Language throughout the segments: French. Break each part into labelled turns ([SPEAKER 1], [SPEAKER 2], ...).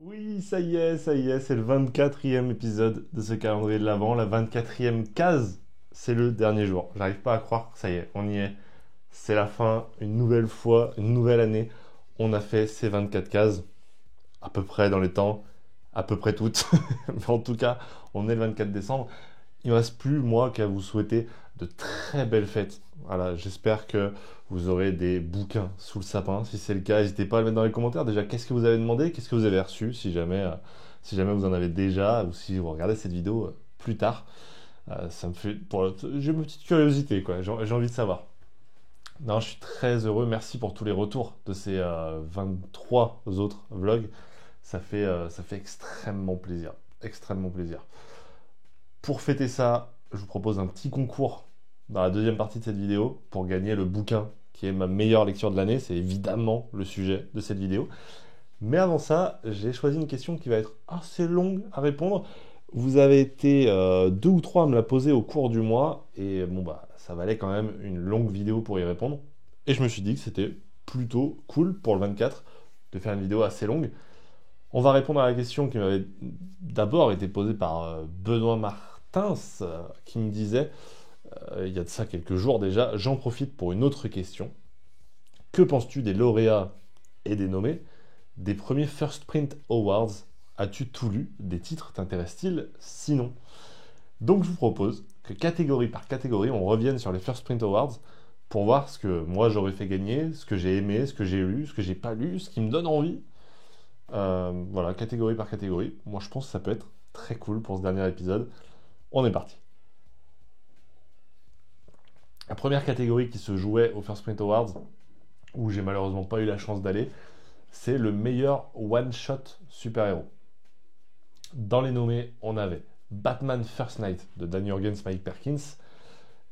[SPEAKER 1] Oui, ça y est, c'est le 24e épisode de ce calendrier de l'Avent. La 24e case, c'est le dernier jour. J'arrive pas à croire que ça y est, on y est. C'est la fin, une nouvelle fois, une nouvelle année. On a fait ces 24 cases, à peu près dans les temps, à peu près toutes. Mais en tout cas, on est le 24 décembre. Il ne me reste plus, moi, qu'à vous souhaiter de très belles fêtes. Voilà, j'espère que vous aurez des bouquins sous le sapin. Si c'est le cas, n'hésitez pas à le mettre dans les commentaires. Déjà, qu'est-ce que vous avez demandé? Qu'est-ce que vous avez reçu? Si jamais vous en avez déjà, ou si vous regardez cette vidéo plus tard. Ça me fait... J'ai une petite curiosité, quoi. J'ai envie de savoir. Non, je suis très heureux. Merci pour tous les retours de ces 23 autres vlogs. Ça fait extrêmement plaisir. Extrêmement plaisir. Pour fêter ça, je vous propose un petit concours dans la deuxième partie de cette vidéo pour gagner le bouquin qui est ma meilleure lecture de l'année. C'est évidemment le sujet de cette vidéo. Mais avant ça, j'ai choisi une question qui va être assez longue à répondre. Vous avez été deux ou trois à me la poser au cours du mois et bon bah ça valait quand même une longue vidéo pour y répondre. Et je me suis dit que c'était plutôt cool pour le 24 de faire une vidéo assez longue. On va répondre à la question qui m'avait d'abord été posée par Benoît Martins, qui me disait, il y a de ça quelques jours déjà, j'en profite pour une autre question. Que penses-tu des lauréats et des nommés des premiers First Print Awards? As-tu tout lu? Des titres t'intéressent-ils? Sinon. Donc je vous propose que catégorie par catégorie, on revienne sur les First Print Awards pour voir ce que moi j'aurais fait gagner, ce que j'ai aimé, ce que j'ai lu, ce que j'ai pas lu, ce qui me donne envie. Voilà, catégorie par catégorie. Moi, je pense que ça peut être très cool pour ce dernier épisode. On est parti. La première catégorie qui se jouait au First Print Awards, où j'ai malheureusement pas eu la chance d'aller, c'est le meilleur one-shot super-héros. Dans les nommés, on avait Batman First Night de Dan Jurgens, Mike Perkins,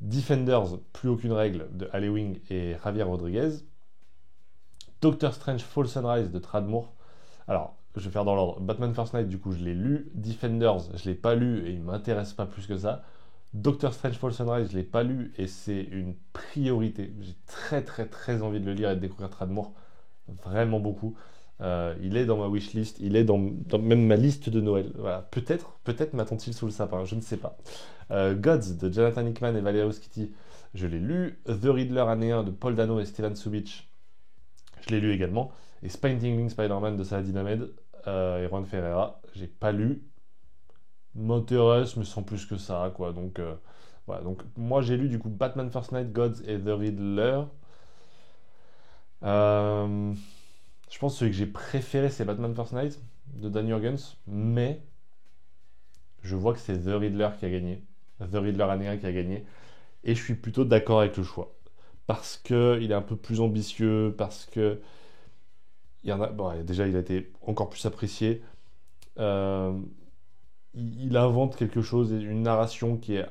[SPEAKER 1] Defenders, plus aucune règle de Ali Wing et Javier Rodriguez, Doctor Strange Fall Sunrise de Tradd Moore. Alors, je vais faire dans l'ordre. Batman First Night, du coup, je l'ai lu. Defenders, je l'ai pas lu et il m'intéresse pas plus que ça. Doctor Strange Fall Sunrise, je l'ai pas lu et c'est une priorité. J'ai très très très envie de le lire et de découvrir Tradd Moore. Vraiment beaucoup. Il est dans ma wishlist, il est dans même ma liste de Noël. Voilà. Peut-être m'attend-il sous le sapin, je ne sais pas. Gods de Jonathan Hickman et Valerio Schiti, je l'ai lu. The Riddler année 1 de Paul Dano et Steven Subic, je l'ai lu également. Et Spine Spider-Man de Saladin Ahmed et Juan Ferreira, j'ai pas lu. M'intéresse, mais sans plus que ça, quoi. Donc, voilà. Donc, moi, j'ai lu du coup Batman First Night, Gods et The Riddler. Euh, je pense que celui que j'ai préféré, c'est Batman First Night de Dan Jurgens, mais je vois que c'est The Riddler qui a gagné. The Riddler année 1 qui a gagné. Et je suis plutôt d'accord avec le choix. Parce qu'il est un peu plus ambitieux, parce que il y en a, bon, déjà, il a été encore plus apprécié. Euh, il invente quelque chose, une narration qui est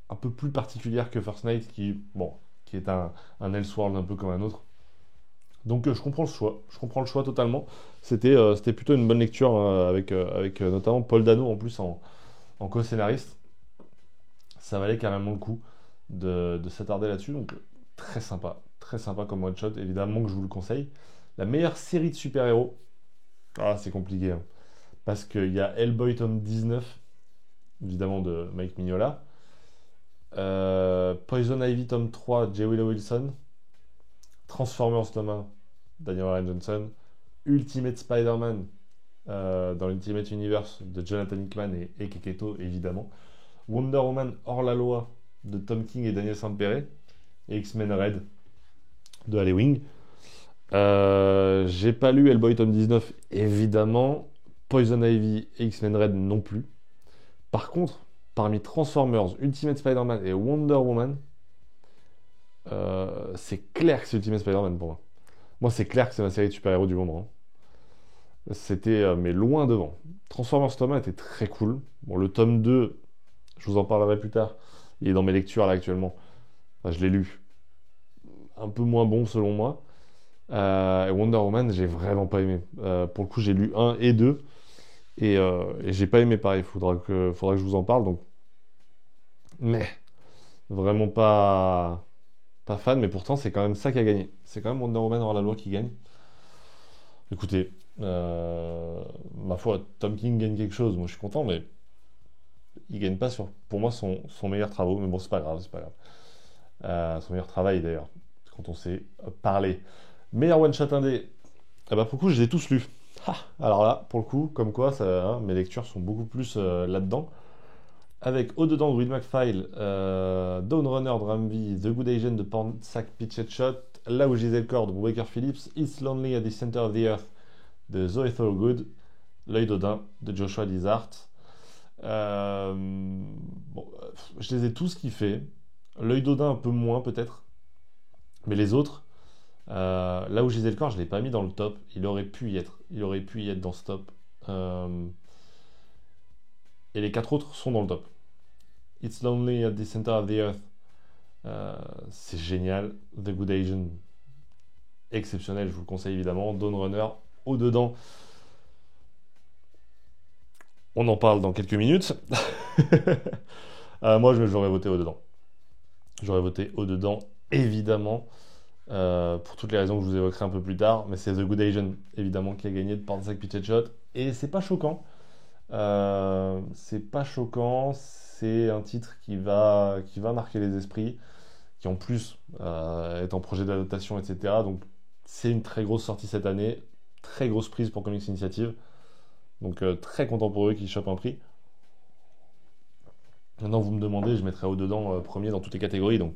[SPEAKER 1] un peu plus particulière que First Night, qui est un Elseworld un peu comme un autre. Donc je comprends le choix, totalement. C'était plutôt une bonne lecture avec notamment Paul Dano en plus en co-scénariste. Ça valait carrément le coup de s'attarder là-dessus, donc très sympa comme one shot, évidemment que je vous le conseille. La meilleure série de super-héros, c'est compliqué, hein. Parce qu'il y a Hellboy tome 19, évidemment de Mike Mignola. Poison Ivy tome 3, J. Willow Wilson. Transformers tome 1, Daniel Ryan Johnson. Ultimate Spider-Man dans l'Ultimate Universe de Jonathan Hickman et Eke Keto, évidemment. Wonder Woman hors la loi de Tom King et Daniel Sampere. Et X-Men Red de Ali Wing. J'ai pas lu Hellboy tome 19, évidemment. Poison Ivy et X-Men Red non plus. Par contre, parmi Transformers, Ultimate Spider-Man et Wonder Woman, c'est clair que c'est Ultimate Spider-Man pour moi. Moi, c'est clair que c'est ma série de super-héros du moment, hein. C'était, mais loin devant. Transformers tome 1 était très cool. Bon, le tome 2, je vous en parlerai plus tard. Il est dans mes lectures là actuellement. Enfin, je l'ai lu. Un peu moins bon selon moi. Et Wonder Woman, j'ai vraiment pas aimé. Pour le coup, j'ai lu 1 et 2. Et j'ai pas aimé pareil. Faudra que je vous en parle. Donc, mais vraiment pas fan. Mais pourtant, c'est quand même ça qui a gagné. C'est quand même Wonder Woman hors la loi qui gagne. Écoutez, Ma foi, Tom King gagne quelque chose, moi je suis content, mais il gagne pas sur, pour moi, son meilleur travail. Mais bon, c'est pas grave, c'est pas grave. Son meilleur travail d'ailleurs, quand on sait parler. Meilleur one-shot indé, ah bah pour le coup, je les ai tous lus. Ah, alors là, pour le coup, comme quoi, ça, hein, mes lectures sont beaucoup plus là-dedans. Avec au-dedans de Will McPhail, Dawn Runner de Ramvi, The Good Agent de Pornsack Pitched Shot, Là où gisait le corps de Waker Phillips, It's Lonely at the Center of the Earth de Zoe Thorogood, L'œil d'Odin de Joshua Dysart. Bon, je les ai tous kiffés. L'œil d'Odin un peu moins peut-être, mais les autres, là où gisait le corps, je ne l'ai pas mis dans le top. Il aurait pu y être. Il aurait pu y être dans ce top. Et les quatre autres sont dans le top. It's Lonely at the Center of the Earth. C'est génial. The Good Asian, exceptionnel, je vous le conseille évidemment. Dawn Runner, au-dedans. On en parle dans quelques minutes. Moi, j'aurais voté au-dedans. J'aurais voté au-dedans, évidemment, pour toutes les raisons que je vous évoquerai un peu plus tard. Mais c'est The Good Asian, évidemment, qui a gagné de Pornsack Pitched Shot. Et c'est pas choquant. C'est pas choquant. C'est un titre qui va marquer les esprits, qui en plus est en projet d'adaptation, etc. Donc c'est une très grosse sortie cette année, très grosse prise pour Comics Initiative. Donc très content pour eux qui chopent un prix. Maintenant vous me demandez, je mettrai au-dedans premier dans toutes les catégories. Donc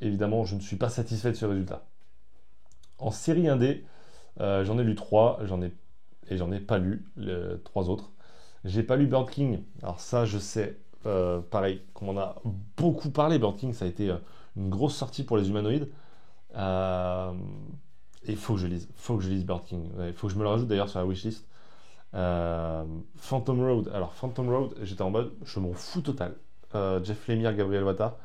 [SPEAKER 1] évidemment je ne suis pas satisfait de ce résultat. En série 1D, j'en ai lu 3, j'en ai pas lu les 3 autres. J'ai pas lu Bird King, alors ça je sais, pareil, qu'on en a beaucoup parlé. Bird King, ça a été une grosse sortie pour les humanoïdes. Et il faut que je lise, Bird King. Il faut que je me le rajoute d'ailleurs sur la wishlist. Phantom Road, alors Phantom Road, j'étais en mode, je m'en fous total. Jeff Lemire, Gabriel Walta,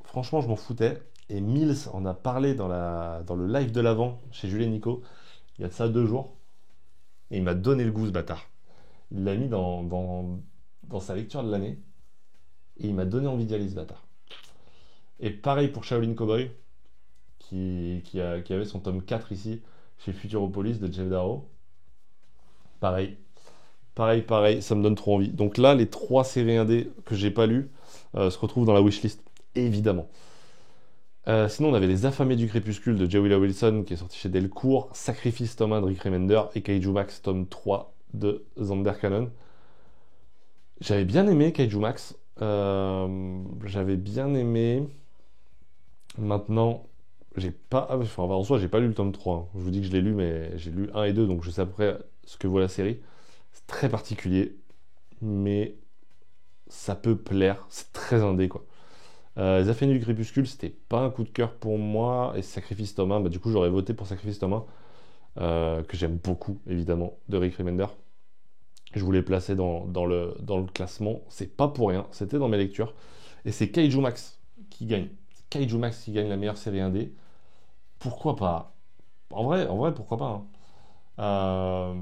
[SPEAKER 1] franchement je m'en foutais. Et Mills en a parlé dans le live de l'avant chez Julien Nico, il y a de ça 2 jours. Et il m'a donné le goût, ce bâtard. Il l'a mis dans sa lecture de l'année. Et il m'a donné envie d'y aller, ce bâtard. Et pareil pour Shaolin Cowboy, qui avait son tome 4 ici, chez Futuropolis de Jeff Darrow. Pareil, ça me donne trop envie. Donc là, les 3 séries indé que j'ai pas lues se retrouvent dans la wishlist, évidemment. Sinon, on avait Les Affamés du Crépuscule de J. Willow Wilson, qui est sorti chez Delcourt, Sacrifice tome 1 de Rick Remender et Kaiju Max tome 3 de Zander Cannon. J'avais bien aimé Kaiju Max. J'avais bien aimé. Maintenant, j'ai pas. Enfin, en soi, j'ai pas lu le tome 3, hein. Je vous dis que je l'ai lu, mais j'ai lu 1 et 2, donc je sais à peu près ce que vaut la série. C'est très particulier, mais ça peut plaire. C'est très indé, quoi. Les Affamés du Crépuscule, c'était pas un coup de cœur pour moi. Et Sacrifice tome 1, bah, du coup, j'aurais voté pour Sacrifice tome 1, que j'aime beaucoup, évidemment, de Rick Remender. Je voulais placer dans le classement. C'est pas pour rien, c'était dans mes lectures. Et c'est Kaiju Max qui gagne. Kaiju Max qui gagne la meilleure série 1D. Pourquoi pas? En vrai, pourquoi pas, hein.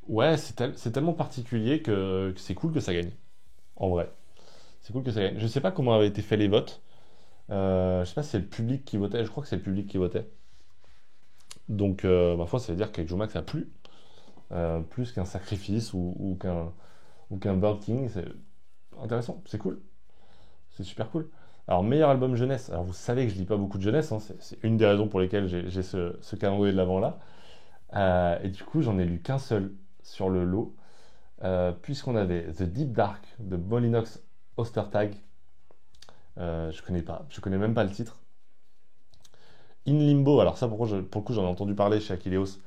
[SPEAKER 1] Ouais, c'est tellement particulier que c'est cool que ça gagne. En vrai. C'est cool que ça gagne. Je sais pas comment avaient été faits les votes. Je sais pas si c'est le public qui votait. Je crois que c'est le public qui votait. Donc, ma foi, ça veut dire qu'avec Max a plu. Plus qu'un sacrifice ou qu'un Bird King. C'est intéressant. C'est cool. C'est super cool. Alors, meilleur album jeunesse. Alors, vous savez que je lis pas beaucoup de jeunesse, hein. C'est une des raisons pour lesquelles j'ai ce calendrier de l'avant là. Et du coup, j'en ai lu qu'un seul sur le lot. Puisqu'on avait The Deep Dark de Molinox Ostertag. Je connais pas, je connais même pas le titre. In Limbo, alors ça pour le coup j'en ai entendu parler chez Achilleos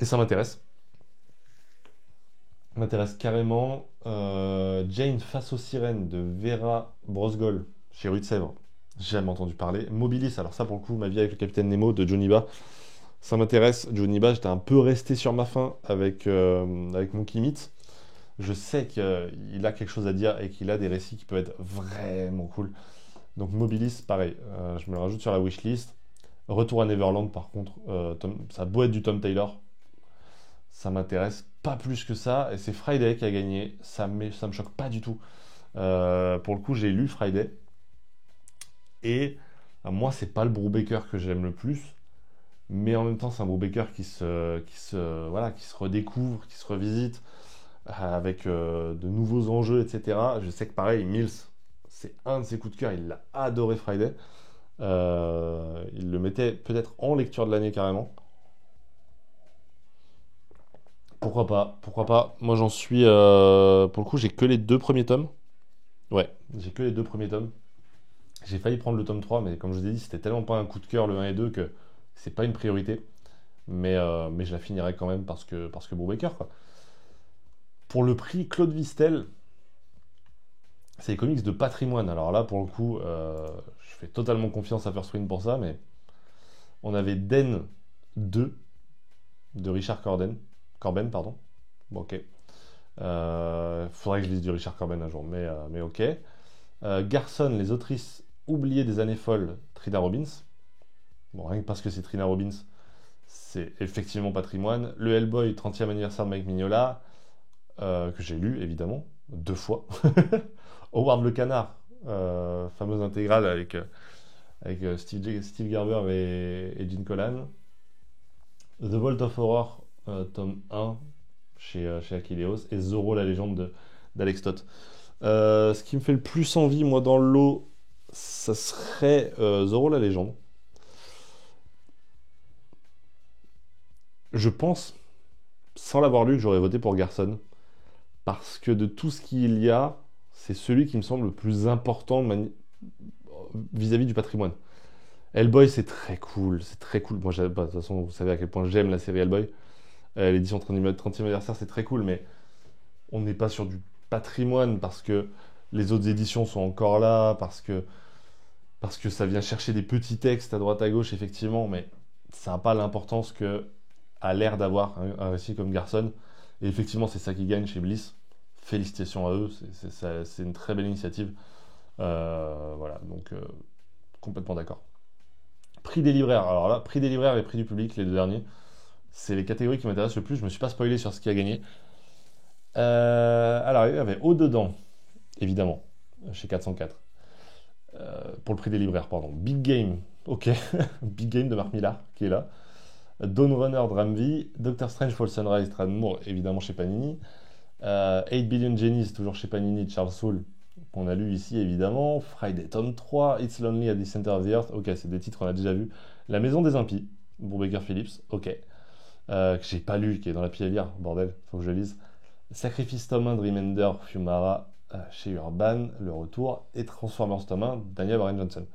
[SPEAKER 1] et ça m'intéresse. M'intéresse carrément. Jane face aux sirènes de Vera Brosgol chez Rue de Sèvres. J'ai jamais entendu parler. Mobilis, alors ça pour le coup, Ma vie avec le capitaine Nemo de Johnny Ba. Ça m'intéresse. Johnny Ba, j'étais un peu resté sur ma faim avec Monkey Meat. Je sais qu'il a quelque chose à dire et qu'il a des récits qui peuvent être vraiment cool. Donc Mobilis, pareil, je me le rajoute sur la wishlist. Retour à Neverland, par contre, ça a beau être du Tom Taylor, ça m'intéresse pas plus que ça. Et c'est Friday qui a gagné, ça me choque pas du tout. Pour le coup, j'ai lu Friday. Et Moi, c'est pas le Brubaker que j'aime le plus, mais en même temps, c'est un Brubaker voilà, qui se redécouvre, qui se revisite, avec de nouveaux enjeux, etc. Je sais que pareil, Mills, c'est un de ses coups de cœur, il a adoré Friday. Il le mettait peut-être en lecture de l'année carrément. Pourquoi pas? Pourquoi pas? Moi j'en suis. Pour le coup, j'ai que les deux premiers tomes. Ouais, j'ai que les deux premiers tomes. J'ai failli prendre le tome 3, mais comme je vous ai dit, c'était tellement pas un coup de cœur le 1 et 2 que c'est pas une priorité. Mais je la finirai quand même parce que Brubaker, quoi. Pour le prix, Claude Vistel, c'est les comics de patrimoine. Alors là, pour le coup, je fais totalement confiance à First Print pour ça, mais on avait Den 2 de Richard Corben, pardon. Bon, ok. Faudrait que je lise du Richard Corben un jour, mais ok. Garson, les autrices oubliées des années folles, Trina Robbins. Bon, rien que parce que c'est Trina Robbins, c'est effectivement patrimoine. Le Hellboy, 30e anniversaire de Mike Mignola, que j'ai lu évidemment, 2 fois. Howard le Canard, fameuse intégrale avec Steve Gerber et Gene Colan. The Vault of Horror, tome 1 chez Achilleos, et Zorro la légende d'Alex Stott. Ce qui me fait le plus envie, moi, dans le lot, ça serait Zorro la légende. Je pense, sans l'avoir lu, que j'aurais voté pour Garson. Parce que de tout ce qu'il y a, c'est celui qui me semble le plus important vis-à-vis du patrimoine. Hellboy, c'est très cool, c'est très cool. Moi, de toute façon, vous savez à quel point j'aime la série Hellboy. L'édition 30e anniversaire, c'est très cool, mais on n'est pas sur du patrimoine parce que les autres éditions sont encore là, parce que ça vient chercher des petits textes à droite à gauche, effectivement, mais ça n'a pas l'importance que a l'air d'avoir un récit comme Garson. Et effectivement, c'est ça qui gagne chez Bliss. Félicitations à eux, c'est une très belle initiative. Voilà, donc complètement d'accord. Prix des libraires. Alors là, prix des libraires et prix du public, les deux derniers, c'est les catégories qui m'intéressent le plus. Je me suis pas spoilé sur ce qui a gagné. Alors, il y avait Au-dedans, évidemment, chez 404. Pour le prix des libraires, pardon. Big Game, ok. Big Game de Marc Millar, qui est là. Dawn Runner de Ramvi. Doctor Strange Fall Sunrise, Tradd Moore, évidemment chez Panini. 8 Billion Jennies, toujours chez Panini, de Charles Soule, qu'on a lu ici évidemment. Friday Tome 3, It's Lonely at the Center of the Earth, ok, c'est des titres qu'on a déjà vus. La Maison des Impies, Brubaker Phillips, ok. Que j'ai pas lu, qui est dans la pile à lire, bordel, faut que je le lise. Sacrifice Tome 1 de Remender, Fiumara, chez Urban, le retour. Et Transformers Tome 1, Daniel Warren Johnson.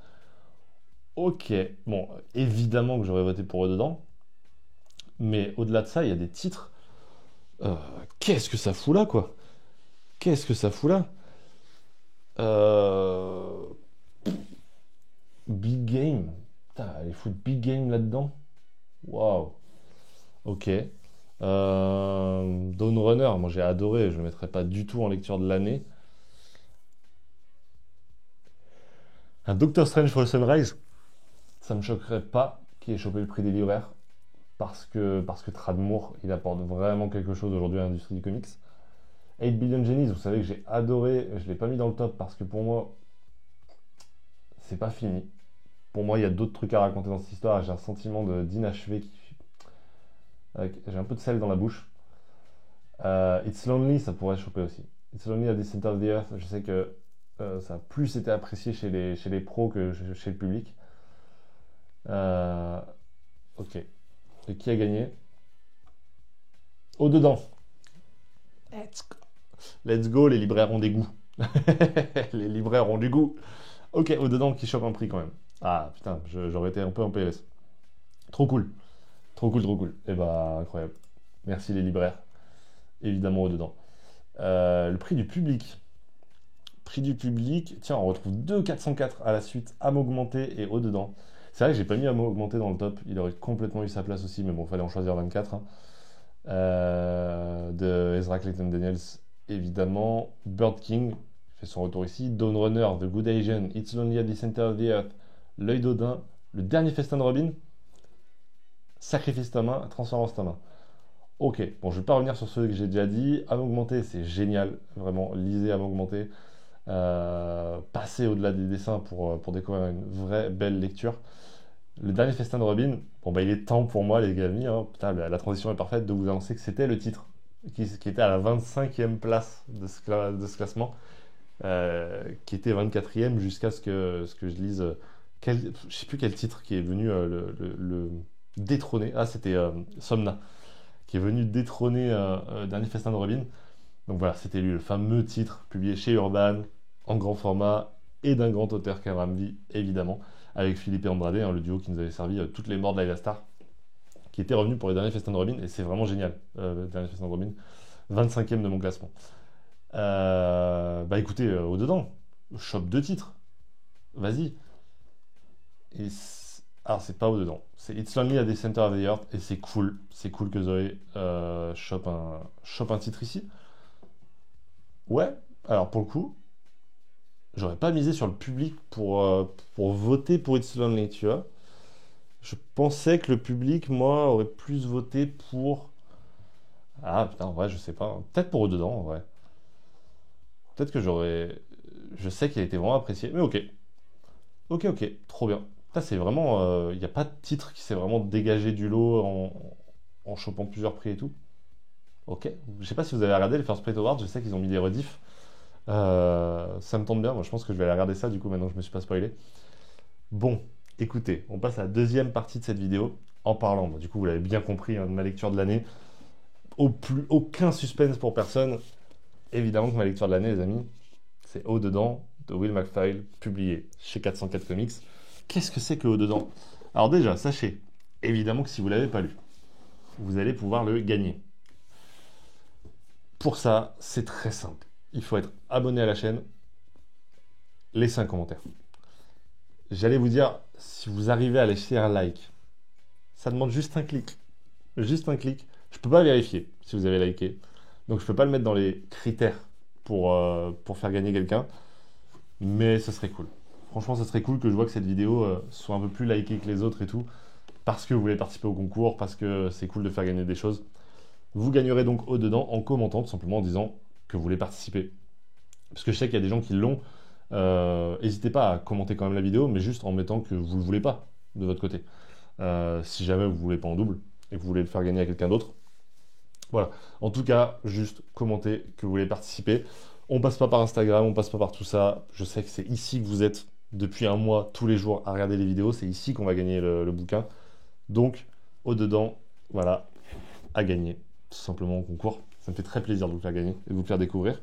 [SPEAKER 1] Ok, bon, évidemment que j'aurais voté pour eux dedans. Mais au-delà de ça, il y a des titres. Qu'est-ce que ça fout là, quoi? Qu'est-ce que ça fout là? Euh, Big Game. Putain, allez foutre Big Game là-dedans. Waouh. Ok. Dawn Runner, moi j'ai adoré. Je le mettrai pas du tout en lecture de l'année. Un Doctor Strange for Sunrise, ça me choquerait pas qu'il ait chopé le prix des libraires. Parce que Tradd Moore, il apporte vraiment quelque chose aujourd'hui à l'industrie du comics. 8 Billion Jennies, vous savez que j'ai adoré. Je l'ai pas mis dans le top parce que pour moi, c'est pas fini. Pour moi, il y a d'autres trucs à raconter dans cette histoire. J'ai un sentiment d'inachevé. J'ai un peu de sel dans la bouche. It's Lonely, ça pourrait choper aussi. It's Lonely at the Center of the Earth, je sais que ça a plus été apprécié chez les pros que chez le public. Ok. Et qui a gagné? Au-dedans. Let's go. Let's go, les libraires ont des goûts. Les libraires ont du goût. Ok, au-dedans qui chope un prix quand même. Ah putain, j'aurais été un peu en PLS. Trop cool. Trop cool, trop cool. Et bah, incroyable. Merci les libraires. Évidemment au-dedans. Le prix du public. Prix du public. Tiens, on retrouve 2 404 à la suite. Âme augmentée et au-dedans. C'est vrai que j'ai pas mis Âme augmentée dans le top. Il aurait complètement eu sa place aussi, mais bon, fallait en choisir 24. Hein. De Ezra Clayton Daniels, évidemment. Bird King fait son retour ici. Dawn Runner, The Good Asian, It's Lonely at the Center of the Earth, L'œil d'Odin, Le dernier festin de Robin, Sacrifice Tome 1, Transformers Tome 1. Ok, bon, je vais pas revenir sur ceux que j'ai déjà dit. Âme augmentée, c'est génial, vraiment, lisez Âme augmentée. passer au-delà des dessins pour découvrir une vraie belle lecture. Le dernier festin de Robin, bon bah il est temps pour moi les amis, hein, putain, la transition est parfaite de vous annoncer que c'était le titre qui était à la 25e place de ce classement, qui était 24e jusqu'à ce que je lise, je sais plus quel titre qui est venu le détrôner. Ah c'était Somna, qui est venu détrôner Dernier festin de Robin. Donc voilà, c'était lui, le fameux titre publié chez Urban, en grand format, et d'un grand auteur qu'est Ramvi, évidemment, avec Philippe et Andrade, hein, le duo qui nous avait servi toutes les morts de Laila Star, qui était revenu pour les derniers festins de Robin, et c'est vraiment génial, le dernier festin de Robin, 25e de mon classement. Bah écoutez, au-dedans, chope 2 titres, vas-y. Alors c'est pas au-dedans, c'est It's Lonely at the Center of the Earth, et c'est cool que Zoé chope un titre ici. Ouais, alors pour le coup, j'aurais pas misé sur le public pour voter pour It's Lonely, tu vois. Je pensais que le public, moi, aurait plus voté pour. Ah putain, en vrai, je sais pas, hein. Peut-être pour eux dedans, en vrai. Peut-être que j'aurais. Je sais qu'il a été vraiment apprécié, mais ok. Ok, ok, trop bien. Ça, c'est vraiment. Il n'y a pas de titre qui s'est vraiment dégagé du lot en chopant plusieurs prix et tout. Ok. Je sais pas si vous avez regardé les First Plate Awards, je sais qu'ils ont mis des rediffs. Ça me tente bien, moi je pense que je vais aller regarder ça du coup maintenant que je me suis pas spoilé. Bon, écoutez, on passe à la deuxième partie de cette vidéo en parlant, du coup vous l'avez bien compris, hein, de ma lecture de l'année. Aucun suspense pour personne. Évidemment que ma lecture de l'année, les amis, c'est Au-dedans de Will McPhail, publié chez 404 Comics. Qu'est-ce que c'est que Au-dedans? Alors déjà, sachez, évidemment que si vous l'avez pas lu, vous allez pouvoir le gagner. Pour ça, c'est très simple. Il faut être abonné à la chaîne, laisser un commentaire. J'allais vous dire, si vous arrivez à laisser un like, ça demande juste un clic. Juste un clic. Je ne peux pas vérifier si vous avez liké. Donc je ne peux pas le mettre dans les critères pour faire gagner quelqu'un. Mais ce serait cool. Franchement, ce serait cool que je vois que cette vidéo soit un peu plus likée que les autres et tout. Parce que vous voulez participer au concours, parce que c'est cool de faire gagner des choses. Vous gagnerez donc au-dedans en commentant, tout simplement en disant que vous voulez participer. Parce que je sais qu'il y a des gens qui l'ont. N'hésitez pas à commenter quand même la vidéo, mais juste en mettant que vous ne le voulez pas de votre côté. Si jamais vous ne voulez pas en double et que vous voulez le faire gagner à quelqu'un d'autre. Voilà. En tout cas, juste commentez que vous voulez participer. On passe pas par Instagram, on passe pas par tout ça. Je sais que c'est ici que vous êtes depuis un mois, tous les jours, à regarder les vidéos. C'est ici qu'on va gagner le bouquin. Donc, au-dedans, voilà, à gagner, tout simplement au concours. Ça me fait très plaisir de vous faire gagner et de vous faire découvrir.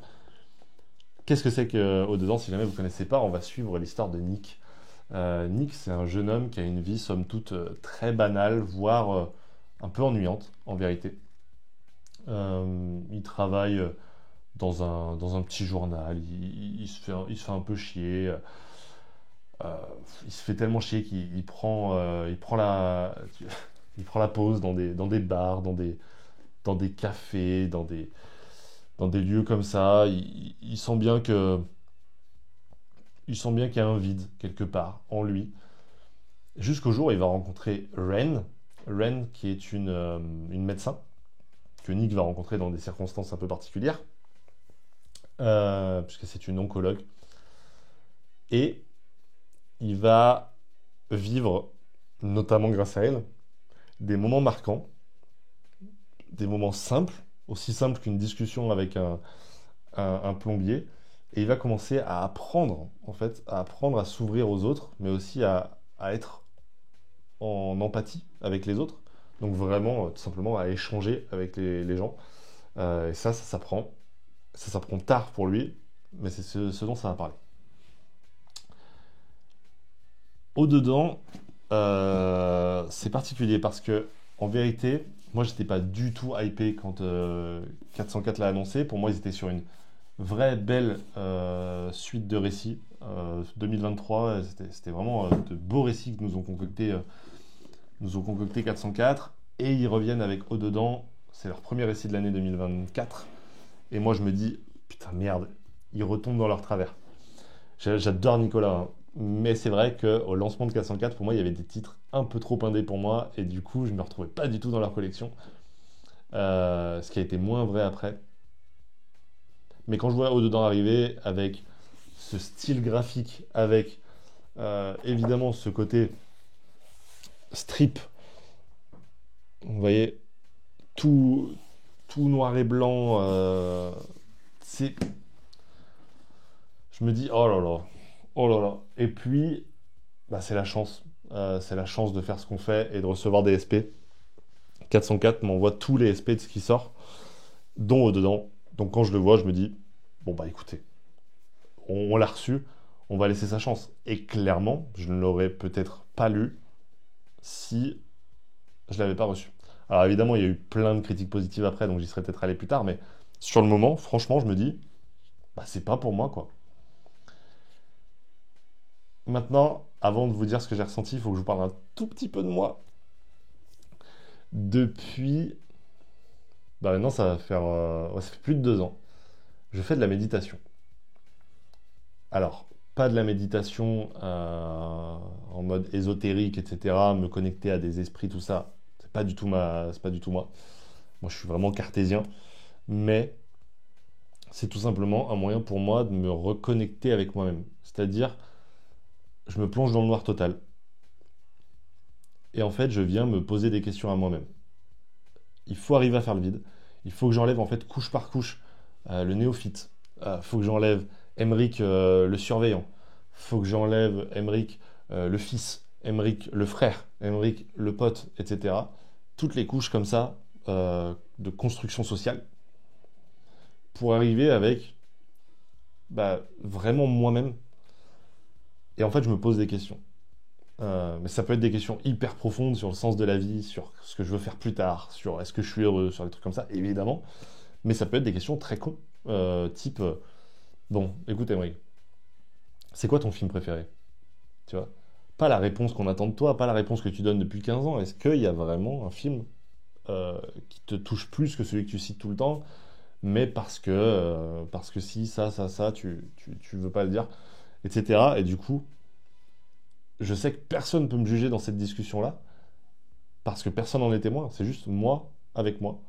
[SPEAKER 1] Qu'est-ce que c'est que Au-dedans? Si jamais vous ne connaissez pas, on va suivre l'histoire de Nick. Nick, c'est un jeune homme qui a une vie, somme toute, très banale, voire un peu ennuyante, en vérité. Il travaille dans un petit journal, il se fait un peu chier. Il se fait tellement chier qu'il prend il prend la pause dans des bars, dans des cafés, dans des lieux comme ça. Il sent bien qu'il y a un vide quelque part en lui. Jusqu'au jour où il va rencontrer Ren. Ren qui est une médecin que Nick va rencontrer dans des circonstances un peu particulières. Puisque c'est une oncologue. Et il va vivre, notamment grâce à elle, des moments marquants, des moments simples, aussi simples qu'une discussion avec un plombier. Et il va commencer à apprendre, en fait, à apprendre à s'ouvrir aux autres, mais aussi à être en empathie avec les autres. Donc vraiment, tout simplement, à échanger avec les gens. Et ça s'apprend. Ça s'apprend tard pour lui, mais c'est ce dont ça va parler. Au-dedans, c'est particulier parce que, en vérité, moi, j'étais pas du tout hypé quand 404 l'a annoncé. Pour moi, ils étaient sur une vraie belle suite de récits. 2023, c'était vraiment de beaux récits que nous ont concocté 404. Et ils reviennent avec Au-dedans. C'est leur premier récit de l'année 2024. Et moi, je me dis, putain, merde, ils retombent dans leur travers. J'adore Nicolas, hein. Mais c'est vrai qu'au lancement de 404, pour moi, il y avait des titres un peu trop indés pour moi. Et du coup, je ne me retrouvais pas du tout dans leur collection. Ce qui a été moins vrai après. Mais quand je vois Au-dedans arriver avec ce style graphique avec évidemment ce côté strip, vous voyez, tout, tout noir et blanc, c'est... Je me dis, oh là là, oh là là. Et puis, bah, c'est la chance. C'est la chance de faire ce qu'on fait et de recevoir des SP. 404 m'envoie tous les SP de ce qui sort, dont au-dedans. Donc quand je le vois, je me dis, bon bah écoutez, on l'a reçu, on va laisser sa chance. Et clairement, je ne l'aurais peut-être pas lu si je ne l'avais pas reçu. Alors évidemment, il y a eu plein de critiques positives après, donc j'y serais peut-être allé plus tard, mais sur le moment, franchement, je me dis, bah c'est pas pour moi quoi. Maintenant, avant de vous dire ce que j'ai ressenti, il faut que je vous parle un tout petit peu de moi. Depuis, bah maintenant ça va faire, ouais, ça fait plus de 2 ans, je fais de la méditation. Alors, pas de la méditation en mode ésotérique, etc., me connecter à des esprits, tout ça, c'est pas du tout moi. Moi, je suis vraiment cartésien, mais c'est tout simplement un moyen pour moi de me reconnecter avec moi-même. C'est-à-dire, je me plonge dans le noir total, et en fait, je viens me poser des questions à moi-même. Il faut arriver à faire le vide. Il faut que j'enlève en fait couche par couche le néophyte. Il faut que j'enlève Emric le surveillant. Il faut que j'enlève Emric le fils, Emric le frère, Emric le pote, etc. Toutes les couches comme ça de construction sociale pour arriver avec bah, vraiment moi-même. Et en fait, je me pose des questions. Mais ça peut être des questions hyper profondes sur le sens de la vie, sur ce que je veux faire plus tard, sur est-ce que je suis heureux, sur des trucs comme ça, évidemment. Mais ça peut être des questions très cons, type bon, écoute Emery, c'est quoi ton film préféré? Tu vois? Pas la réponse qu'on attend de toi, pas la réponse que tu donnes depuis 15 ans. Est-ce qu'il y a vraiment un film qui te touche plus que celui que tu cites tout le temps, mais parce que si, ça, tu veux pas le dire, etc. Et du coup, je sais que personne ne peut me juger dans cette discussion-là, parce que personne n'en est témoin, c'est juste moi avec moi.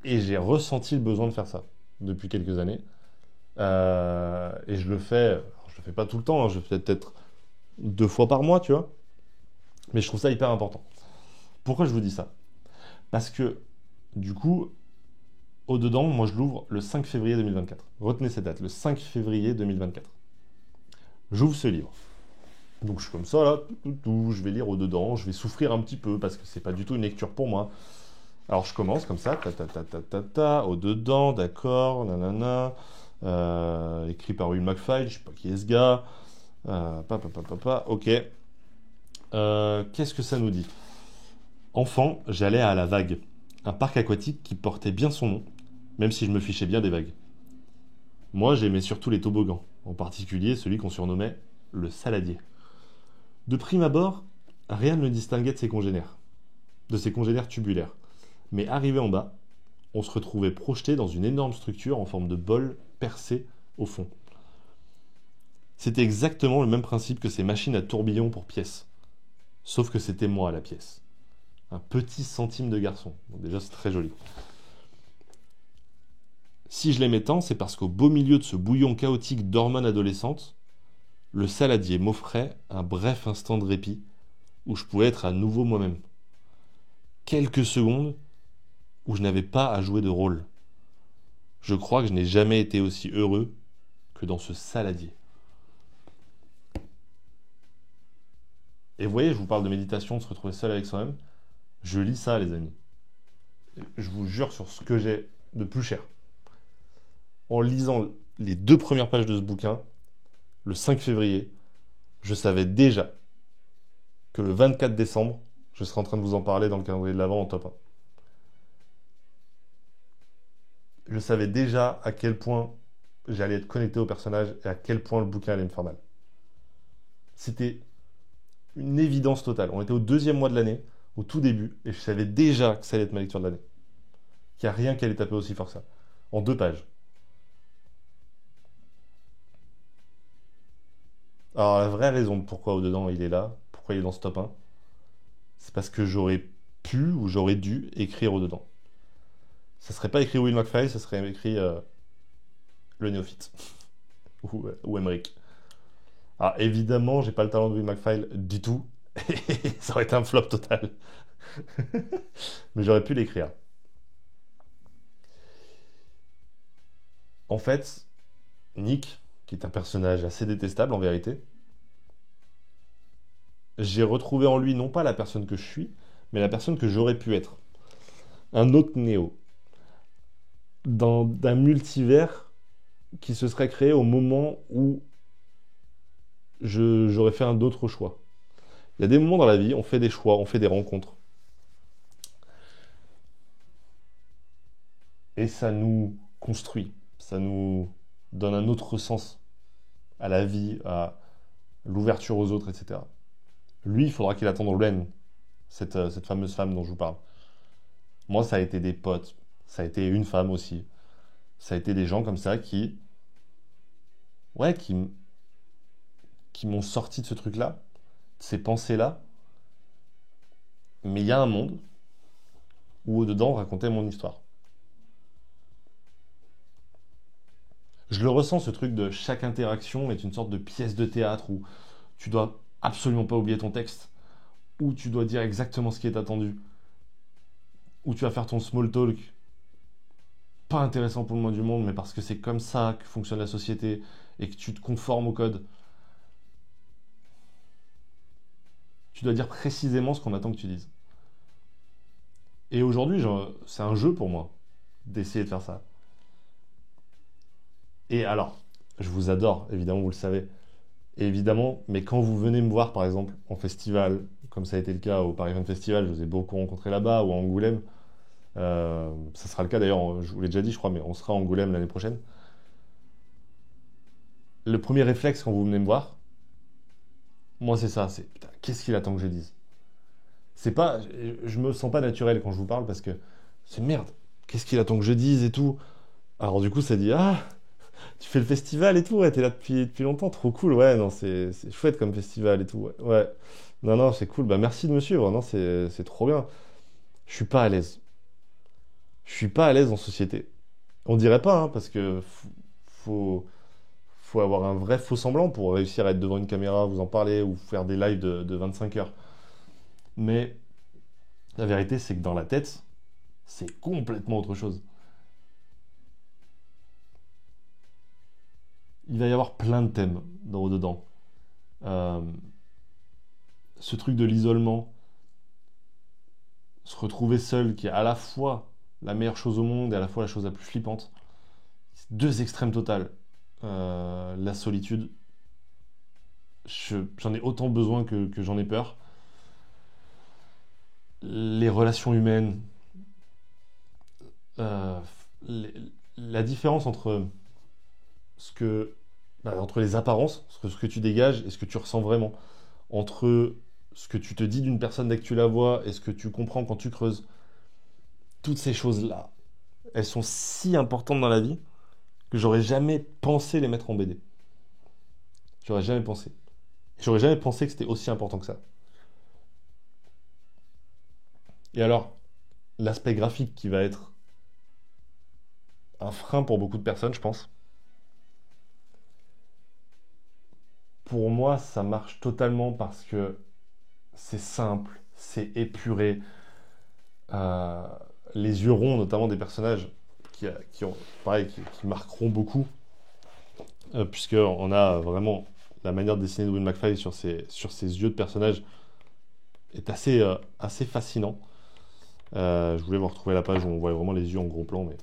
[SPEAKER 1] Et j'ai ressenti le besoin de faire ça depuis quelques années. Et je le fais, alors, je le fais pas tout le temps, hein, je le fais peut-être 2 fois par mois, tu vois. Mais je trouve ça hyper important. Pourquoi je vous dis ça? Parce que, du coup, au-dedans, moi je l'ouvre le 5 février 2024. Retenez cette date, le 5 février 2024. J'ouvre ce livre. Donc je suis comme ça là, je vais lire au-dedans, je vais souffrir un petit peu parce que c'est pas du tout une lecture pour moi. Alors je commence comme ça, au-dedans, d'accord, nanana, écrit par Will McFly, je sais pas qui est ce gars, ok. Qu'est-ce que ça nous dit? Enfant, j'allais à la vague, un parc aquatique qui portait bien son nom, même si je me fichais bien des vagues. Moi, j'aimais surtout les toboggans, en particulier celui qu'on surnommait le saladier. De prime abord, rien ne le distinguait de ses congénères tubulaires. Mais arrivé en bas, on se retrouvait projeté dans une énorme structure en forme de bol percé au fond. C'était exactement le même principe que ces machines à tourbillons pour pièces. Sauf que c'était moi à la pièce. Un petit centime de garçon. Bon, déjà, c'est très joli. Si je l'aimais tant, c'est parce qu'au beau milieu de ce bouillon chaotique d'hormones adolescentes, le saladier m'offrait un bref instant de répit où je pouvais être à nouveau moi-même. Quelques secondes où je n'avais pas à jouer de rôle. Je crois que je n'ai jamais été aussi heureux que dans ce saladier. Et vous voyez, je vous parle de méditation, de se retrouver seul avec soi-même. Je lis ça, les amis. Je vous jure sur ce que j'ai de plus cher. En lisant les 2 premières pages de ce bouquin, le 5 février, je savais déjà que le 24 décembre, je serai en train de vous en parler dans le calendrier de l'Avent en top 1. Je savais déjà à quel point j'allais être connecté au personnage et à quel point le bouquin allait me faire mal. C'était une évidence totale. On était au 2e mois de l'année, au tout début, et je savais déjà que ça allait être ma lecture de l'année. Qu'il n'y a rien qui allait taper aussi fort que ça. En 2 pages. Alors la vraie raison de pourquoi au-dedans il est là, pourquoi il est dans ce top 1, c'est parce que j'aurais pu ou j'aurais dû écrire au-dedans. Ça serait pas écrit Will McFly, ça serait écrit le néophyte. Ou Emmerich. Alors évidemment, j'ai pas le talent de Will McPhail du tout. Ça aurait été un flop total. Mais j'aurais pu l'écrire. En fait, Nick, qui est un personnage assez détestable en vérité, j'ai retrouvé en lui non pas la personne que je suis, mais la personne que j'aurais pu être. Un autre Néo. D'un multivers qui se serait créé au moment où j'aurais fait un autre choix. Il y a des moments dans la vie, on fait des choix, on fait des rencontres. Et ça nous construit, ça nous donne un autre sens à la vie, à l'ouverture aux autres, etc. Lui, il faudra qu'il attende Ren, cette fameuse femme dont je vous parle. Moi, ça a été des potes, ça a été une femme aussi. Ça a été des gens comme ça ouais, qui m'ont sorti de ce truc-là, de ces pensées-là. Mais il y a un monde où au-dedans, on racontait mon histoire. Je le ressens, ce truc de chaque interaction est une sorte de pièce de théâtre où tu dois absolument pas oublier ton texte, où tu dois dire exactement ce qui est attendu, où tu vas faire ton small talk, pas intéressant pour le moins du monde, mais parce que c'est comme ça que fonctionne la société et que tu te conformes au code. Tu dois dire précisément ce qu'on attend que tu dises. Et aujourd'hui, c'est un jeu pour moi d'essayer de faire ça. Et alors, je vous adore, évidemment, vous le savez. Et évidemment, mais quand vous venez me voir, par exemple, en festival, comme ça a été le cas au Paris Fan Festival, je vous ai beaucoup rencontré là-bas, ou à Angoulême, ça sera le cas d'ailleurs, je vous l'ai déjà dit, je crois, mais on sera à Angoulême l'année prochaine. Le premier réflexe quand vous venez me voir, moi c'est ça, c'est putain, qu'est-ce qu'il attend que je dise? C'est pas, je me sens pas naturel quand je vous parle parce que c'est merde, qu'est-ce qu'il attend que je dise et tout. Alors du coup, ça dit, ah, tu fais le festival et tout, ouais, t'es là depuis longtemps, trop cool, ouais, non, c'est chouette comme festival et tout, ouais, ouais. Non, non, c'est cool, bah merci de me suivre, non, c'est trop bien. Je suis pas à l'aise. Je suis pas à l'aise en société. On dirait pas, hein, parce que faut, faut avoir un vrai faux semblant pour réussir à être devant une caméra, vous en parler ou faire des lives de 25 heures. Mais la vérité, c'est que dans la tête, c'est complètement autre chose. Il va y avoir plein de thèmes dedans. Euh, Ce truc de l'isolement, se retrouver seul, qui est à la fois la meilleure chose au monde et à la fois la chose la plus flippante. C'est deux extrêmes totales. La solitude, j'en ai autant besoin que j'en ai peur. Les relations humaines, euh, les- la différence entre ce que, entre les apparences, ce que tu dégages et ce que tu ressens vraiment, entre ce que tu te dis d'une personne dès que tu la vois et ce que tu comprends quand tu creuses, toutes ces choses-là, elles sont si importantes dans la vie que j'aurais jamais pensé les mettre en BD. J'aurais jamais pensé. J'aurais jamais pensé que c'était aussi important que ça. Et alors, l'aspect graphique qui va être un frein pour beaucoup de personnes, je pense. Pour moi, ça marche totalement parce que c'est simple, c'est épuré. Euh, les yeux ronds, notamment des personnages qui ont, pareil, qui marqueront beaucoup, puisqu'on a vraiment la manière de dessiner de Will McPhail sur ses yeux de personnage est assez fascinant. Je voulais vous retrouver la page où on voit vraiment les yeux en gros plan, mais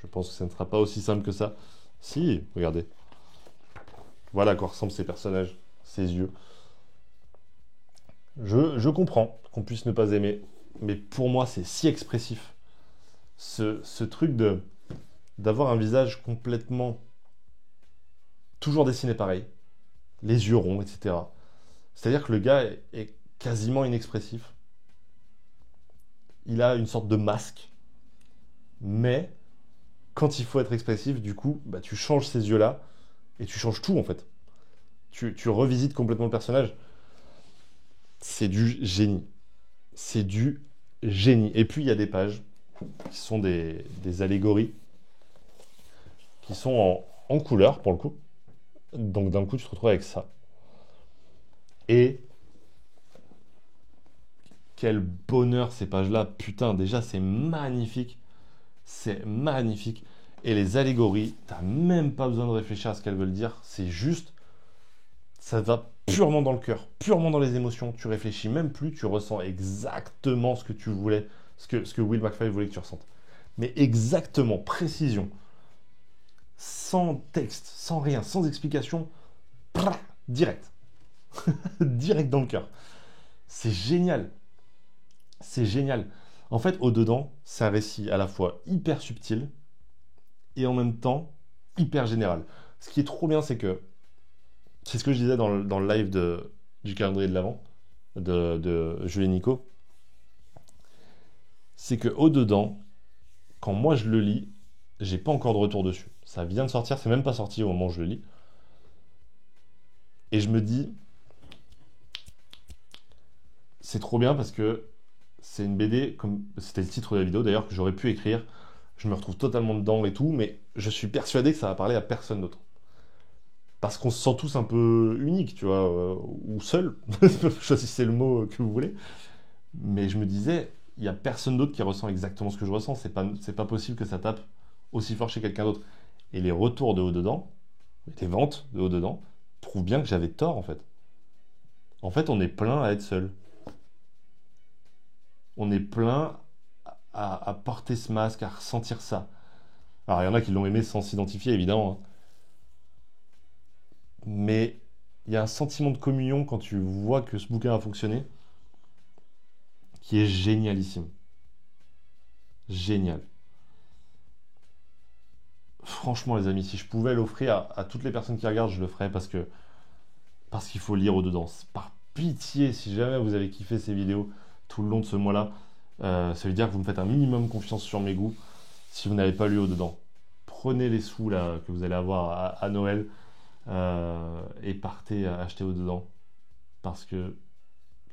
[SPEAKER 1] je pense que ça ne sera pas aussi simple que ça. Si, regardez. Voilà à quoi ressemblent ces personnages, ces yeux. Je comprends qu'on puisse ne pas aimer, mais pour moi, c'est si expressif. Ce truc d'avoir un visage complètement toujours dessiné pareil, les yeux ronds, etc. C'est-à-dire que le gars est quasiment inexpressif. Il a une sorte de masque, mais quand il faut être expressif, du coup, bah, tu changes ces yeux-là et tu changes tout en fait. Tu revisites complètement le personnage. C'est du génie. C'est du génie. Et puis il y a des pages qui sont des allégories qui sont en couleur pour le coup. Donc d'un coup, tu te retrouves avec ça. Et quel bonheur ces pages-là. Putain, déjà, c'est magnifique. C'est magnifique. Et les allégories, t'as même pas besoin de réfléchir à ce qu'elles veulent dire. C'est juste, ça va purement dans le cœur, purement dans les émotions. Tu réfléchis même plus, tu ressens exactement ce que tu voulais, ce que Will McFly voulait que tu ressentes. Mais exactement, précision. Sans texte, sans rien, sans explication. Direct. Direct dans le cœur. C'est génial. C'est génial. En fait, au-dedans, c'est un récit à la fois hyper subtil et en même temps hyper général. Ce qui est trop bien, c'est ce que je disais dans le live du calendrier de l'Avent de Jules et Nico, c'est que au-dedans, quand moi je le lis, j'ai pas encore de retour dessus. Ça vient de sortir, c'est même pas sorti au moment où je le lis. Et je me dis, c'est trop bien parce que c'est une BD, comme c'était le titre de la vidéo d'ailleurs, que j'aurais pu écrire. Je me retrouve totalement dedans et tout, mais je suis persuadé que ça va parler à personne d'autre. Parce qu'on se sent tous un peu unique, tu vois, ou seul. Choisissez le mot que vous voulez. Mais je me disais, il n'y a personne d'autre qui ressent exactement ce que je ressens. C'est pas possible que ça tape aussi fort chez quelqu'un d'autre. Et les retours de haut-dedans, les ventes de haut-dedans, prouvent bien que j'avais tort en fait. En fait, on est plein à être seul. On est plein à porter ce masque, à ressentir ça. Alors, il y en a qui l'ont aimé sans s'identifier, évidemment, hein. Mais il y a un sentiment de communion quand tu vois que ce bouquin a fonctionné, qui est génialissime. Génial. Franchement, les amis, si je pouvais l'offrir à toutes les personnes qui regardent, je le ferais parce qu'il faut lire au-dedans. Par pitié, si jamais vous avez kiffé ces vidéos tout le long de ce mois-là, ça veut dire que vous me faites un minimum confiance sur mes goûts si vous n'avez pas lu au-dedans. Prenez les sous là que vous allez avoir à Noël et partez à acheter au-dedans parce que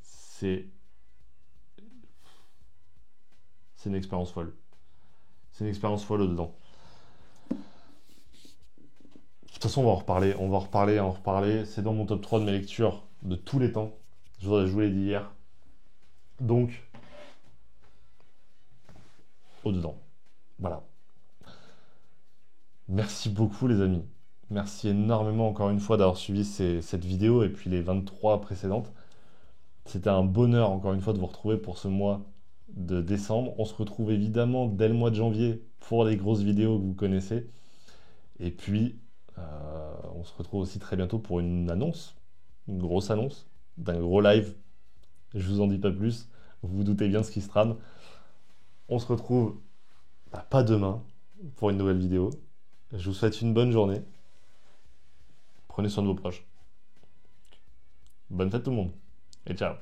[SPEAKER 1] c'est c'est une expérience folle. C'est une expérience folle au-dedans. De toute façon, on va en reparler, on va en reparler, en reparler. C'est dans mon top 3 de mes lectures de tous les temps. Je vous l'ai dit hier. Donc, au-dedans. Voilà. Merci beaucoup, les amis. Merci énormément, encore une fois, d'avoir suivi cette vidéo et puis les 23 précédentes. C'était un bonheur, encore une fois, de vous retrouver pour ce mois de décembre. On se retrouve évidemment dès le mois de janvier pour les grosses vidéos que vous connaissez. Et puis, on se retrouve aussi très bientôt pour une annonce, une grosse annonce, d'un gros live. Je vous en dis pas plus. Vous vous doutez bien ce qui se trame. On se retrouve pas demain pour une nouvelle vidéo. Je vous souhaite une bonne journée. Prenez soin de vos proches. Bonne fête tout le monde. Et ciao.